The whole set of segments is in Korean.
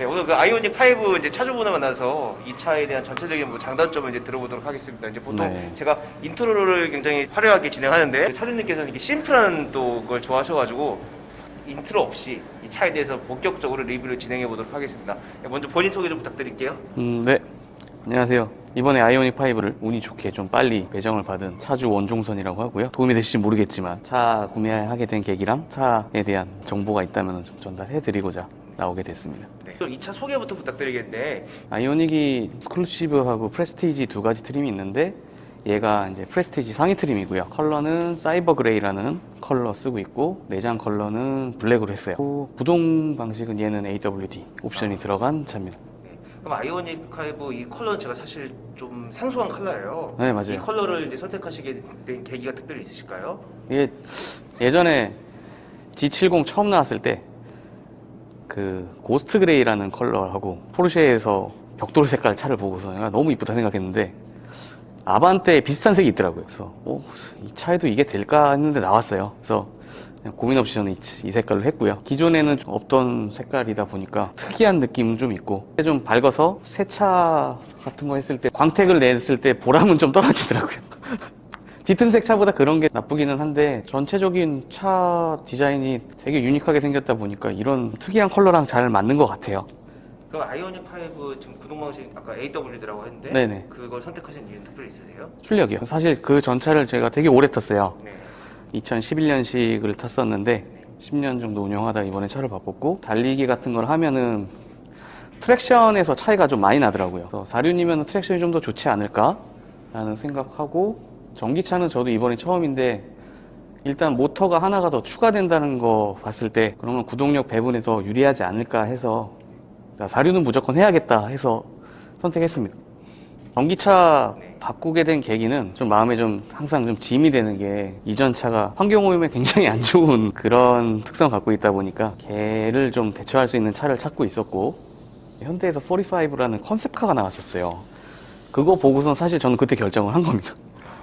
네, 오늘 그 아이오닉 5 이제 차주분을 만나서 이 차에 대한 전체적인 뭐 장단점을 이제 들어보도록 하겠습니다. 이제 보통 네. 제가 인트로를 굉장히 화려하게 진행하는데 차주님께서는 이렇게 심플한 또 걸 좋아하셔가지고 인트로 없이 이 차에 대해서 본격적으로 리뷰를 진행해 보도록 하겠습니다. 네, 먼저 본인 소개 좀 부탁드릴게요. 네. 안녕하세요. 이번에 아이오닉 5를 운이 좋게 좀 빨리 배정을 받은 차주 원종선이라고 하고요. 도움이 되실지 모르겠지만 차 구매하게 된 계기랑 차에 대한 정보가 있다면 좀 전달해드리고자 나오게 됐습니다. 네. 이 차 소개부터 부탁드리겠는데 아이오닉이 스클루시브하고 프레스티지 두 가지 트림이 있는데 얘가 이제 프레스티지 상위 트림이고요. 컬러는 사이버 그레이라는 컬러 쓰고 있고 내장 컬러는 블랙으로 했어요. 구동 방식은 얘는 AWD 옵션이 들어간 차입니다. 그럼 아이오닉 5 이 컬러는 제가 사실 좀 생소한 컬러예요. 네, 맞아요. 이 컬러를 이제 선택하시게 된 계기가 특별히 있으실까요? 이게 예전에 G70 처음 나왔을 때 그 고스트 그레이라는 컬러하고 포르쉐에서 벽돌 색깔 차를 보고서 내가 너무 이쁘다 생각했는데 아반떼에 비슷한 색이 있더라고요. 그래서 이 차에도 이게 될까 했는데 나왔어요. 그래서 그냥 고민 없이 저는 이 색깔로 했고요. 기존에는 좀 없던 색깔이다 보니까 특이한 느낌은 좀 있고 좀 밝아서 세차 같은 거 했을 때 광택을 냈을 때 보람은 좀 떨어지더라고요. 짙은색 차보다 그런 게 나쁘기는 한데 전체적인 차 디자인이 되게 유니크하게 생겼다 보니까 이런 특이한 컬러랑 잘 맞는 것 같아요. 그럼 아이오닉 5 지금 구동 방식 아까 AWD라고 했는데 네네. 그걸 선택하신 이유는 특별히 있으세요? 출력이요. 사실 그 전차를 제가 되게 오래 탔어요. 네. 2011년식을 탔었는데 10년 정도 운영하다 이번에 차를 바꿨고 달리기 같은 걸 하면은 트랙션에서 차이가 좀 많이 나더라고요. 그래서 4륜이면 트랙션이 좀 더 좋지 않을까 라는 생각하고 전기차는 저도 이번에 처음인데 일단 모터가 하나가 더 추가된다는 거 봤을 때 그러면 구동력 배분에서 유리하지 않을까 해서 4륜은 무조건 해야겠다 해서 선택했습니다. 전기차 바꾸게 된 계기는 좀 마음에 좀 항상 좀 짐이 되는 게 이전 차가 환경오염에 굉장히 안 좋은 그런 특성을 갖고 있다 보니까 걔를 좀 대처할 수 있는 차를 찾고 있었고 현대에서 45라는 컨셉카가 나왔었어요. 그거 보고선 사실 저는 그때 결정을 한 겁니다.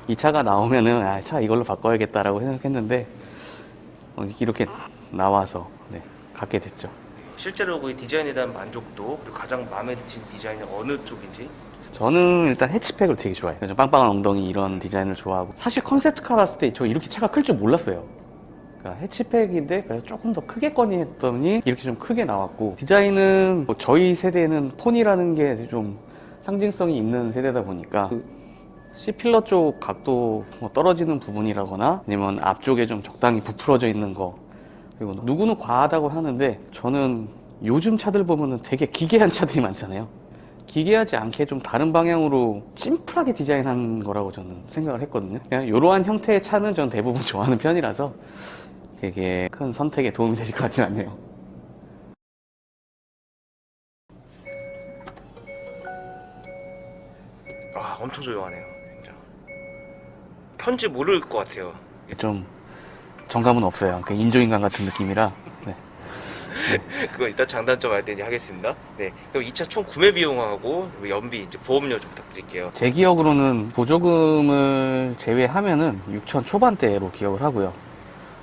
이 차가 나오면은 차 이걸로 바꿔야겠다라고 생각했는데 이렇게 나와서 갖게 됐죠. 실제로 그 디자인에 대한 만족도 그리고 가장 마음에 드신 디자인은 어느 쪽인지? 저는 일단 해치팩을 되게 좋아해요. 그래서 빵빵한 엉덩이 이런 디자인을 좋아하고 사실 컨셉카 봤을 때 저 이렇게 차가 클 줄 몰랐어요. 그러니까 해치팩인데 그래서 조금 더 크게 꺼니 했더니 이렇게 좀 크게 나왔고 디자인은 뭐 저희 세대는 폰이라는 게 좀 상징성이 있는 세대다 보니까 C필러 쪽 각도 뭐 떨어지는 부분이라거나 아니면 앞쪽에 좀 적당히 부풀어져 있는 거 그리고 누구는 과하다고 하는데 저는 요즘 차들 보면은 되게 기괴한 차들이 많잖아요. 기괴하지 않게 좀 다른 방향으로 심플하게 디자인한 거라고 저는 생각을 했거든요. 그냥 이러한 형태의 차는 전 대부분 좋아하는 편이라서 되게 큰 선택에 도움이 되실 것 같진 않네요. 아, 엄청 조용하네요. 진짜. 편지 모를 것 같아요. 좀 정감은 없어요. 인조인간 같은 느낌이라. 네. 그거 이따 장단점 할 때 이제 하겠습니다. 네. 그럼 이 차 총 구매 비용하고 연비, 이제 보험료 좀 부탁드릴게요. 제 기억으로는 보조금을 제외하면은 6천 초반대로 기억을 하고요.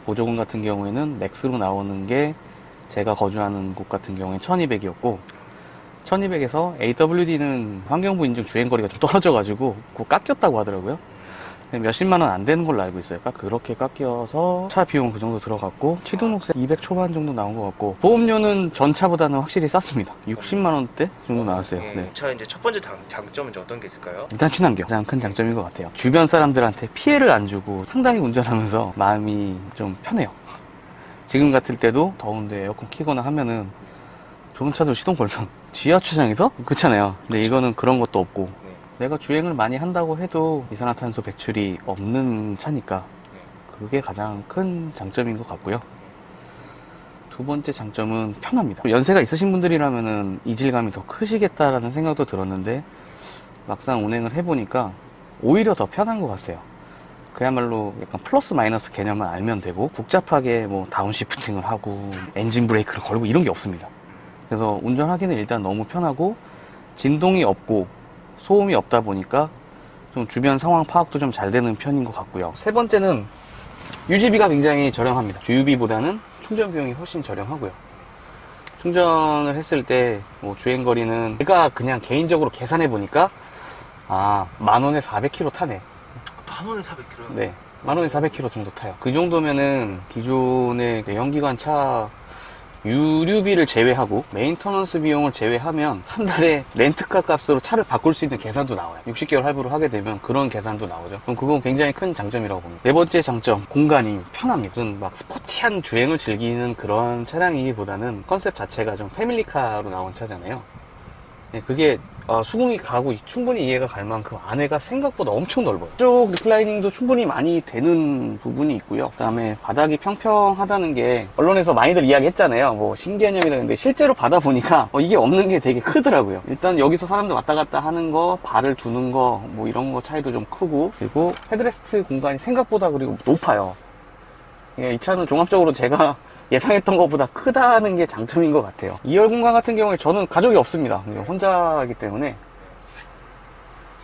보조금 같은 경우에는 맥스로 나오는 게 제가 거주하는 곳 같은 경우에 1200이었고 1200에서 AWD는 환경부 인증 주행거리가 좀 떨어져가지고 그거 깎였다고 하더라고요. 몇십만 원 안 되는 걸로 알고 있어요. 그렇게 깎여서 차 비용 그 정도 들어갔고 취등록세 200 초반 정도 나온 것 같고 보험료는 전 차보다는 확실히 쌌습니다. 60만 원대 정도 나왔어요. 네. 이 차 이제 첫 번째 장점은 이제 어떤 게 있을까요? 일단 친환경 가장 큰 장점인 것 같아요. 주변 사람들한테 피해를 안 주고 상당히 운전하면서 마음이 좀 편해요. 지금 같을 때도 더운데 에어컨 키거나 하면은 좋은 차도 시동 걸면 지하주차장에서 그렇잖아요. 근데 이거는 그런 것도 없고 내가 주행을 많이 한다고 해도 이산화탄소 배출이 없는 차니까 그게 가장 큰 장점인 것 같고요. 두 번째 장점은 편합니다. 연세가 있으신 분들이라면 이질감이 더 크시겠다라는 생각도 들었는데 막상 운행을 해보니까 오히려 더 편한 것 같아요. 그야말로 약간 플러스 마이너스 개념만 알면 되고 복잡하게 뭐 다운시프팅을 하고 엔진 브레이크를 걸고 이런 게 없습니다. 그래서 운전하기는 일단 너무 편하고 진동이 없고 소음이 없다 보니까 좀 주변 상황 파악도 좀 잘 되는 편인 것 같고요. 세 번째는 유지비가 굉장히 저렴합니다. 주유비보다는 충전 비용이 훨씬 저렴하고요. 충전을 했을 때 뭐 주행거리는 제가 그냥 개인적으로 계산해 보니까 10,000원에 400km 타네. 10,000원에 400km? 네, 10,000원에 400km 정도 타요. 그 정도면은 기존의 내연기관 차 유류비를 제외하고 메인터넌스 비용을 제외하면 한 달에 렌트카 값으로 차를 바꿀 수 있는 계산도 나와요. 60개월 할부를 하게 되면 그런 계산도 나오죠. 그럼 그건 굉장히 큰 장점이라고 봅니다. 네 번째 장점, 공간이 편합니다. 무슨 막 스포티한 주행을 즐기는 그런 차량이기보다는 컨셉 자체가 좀 패밀리카로 나온 차잖아요. 네, 그게 수긍이 가고 충분히 이해가 갈 만큼 안에가 생각보다 엄청 넓어요. 이쪽 리클라이닝도 충분히 많이 되는 부분이 있고요. 그 다음에 바닥이 평평하다는 게 언론에서 많이들 이야기했잖아요. 뭐 신개념이다. 근데 실제로 받아보니까 이게 없는 게 되게 크더라고요. 일단 여기서 사람들 왔다 갔다 하는 거, 발을 두는 거, 뭐 이런 거 차이도 좀 크고, 그리고 헤드레스트 공간이 생각보다 그리고 높아요. 이 차는 종합적으로 제가 예상했던 것보다 크다는 게 장점인 것 같아요. 2열 공간 같은 경우에 저는 가족이 없습니다. 혼자이기 때문에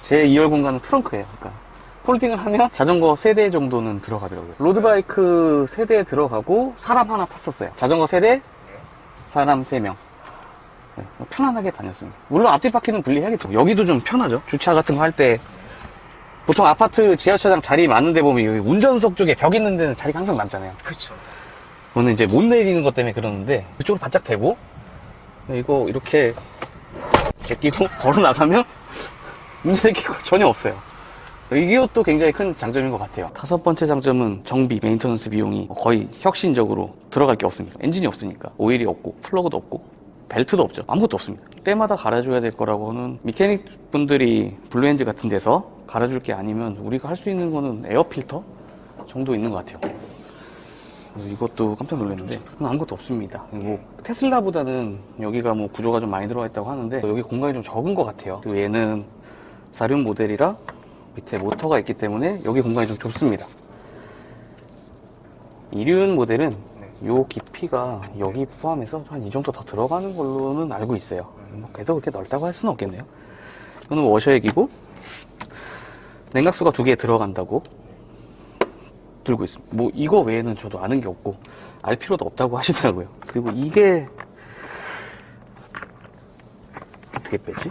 제 2열 공간은 트렁크예요. 그러니까 폴딩을 하면 자전거 3대 정도는 들어가더라고요. 로드바이크 3대에 들어가고 사람 하나 탔었어요. 자전거 3대, 사람 3명. 네, 편안하게 다녔습니다. 물론 앞뒤 바퀴는 분리해야겠죠. 여기도 좀 편하죠. 주차 같은 거 할 때 보통 아파트 지하주차장 자리 많은 데 보면 여기 운전석 쪽에 벽 있는 데는 자리가 항상 남잖아요. 그렇죠. 저는 이제 못 내리는 것 때문에 그러는데 그쪽으로 바짝 대고 이거 이렇게 제끼고 걸어 나가면 문제될 게 전혀 없어요. 이것도 굉장히 큰 장점인 것 같아요. 5번째 장점은 정비, 메인터넌스 비용이 거의 혁신적으로 들어갈 게 없습니다. 엔진이 없으니까 오일이 없고 플러그도 없고 벨트도 없죠. 아무것도 없습니다. 때마다 갈아줘야 될 거라고는 미케닉 분들이 블루엔즈 같은 데서 갈아줄 게 아니면 우리가 할 수 있는 거는 에어 필터 정도 있는 것 같아요. 이것도 깜짝 놀랐는데 아무것도 없습니다. 뭐 테슬라보다는 여기가 뭐 구조가 좀 많이 들어가 있다고 하는데 여기 공간이 좀 적은 것 같아요. 그리고 얘는 4륜 모델이라 밑에 모터가 있기 때문에 여기 공간이 좀 좁습니다. 2륜 모델은 요 깊이가 여기 포함해서 한 이 정도 더 들어가는 걸로는 알고 있어요. 뭐 그래도 그렇게 넓다고 할 수는 없겠네요. 이거는 워셔액이고 냉각수가 2개 들어간다고 들고 있습니다. 뭐 이거 외에는 저도 아는 게 없고 알 필요도 없다고 하시더라고요. 그리고 이게 어떻게 빼지?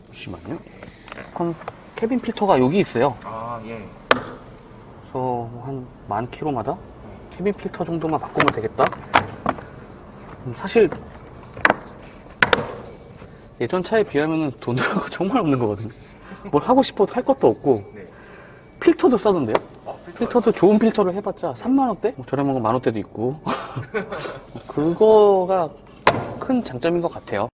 잠시만요. 캐빈 필터가 여기 있어요. 예. 그래서 한 10,000km마다 캐빈 필터 정도만 바꾸면 되겠다. 사실 예전 차에 비하면 돈 들어가 정말 없는 거거든요. 뭘 하고 싶어도 할 것도 없고 필터도 싸던데요? 필터도 좋은 필터를 해봤자 30,000원대? 저렴한 건 10,000원대도 있고 그거가 큰 장점인 것 같아요.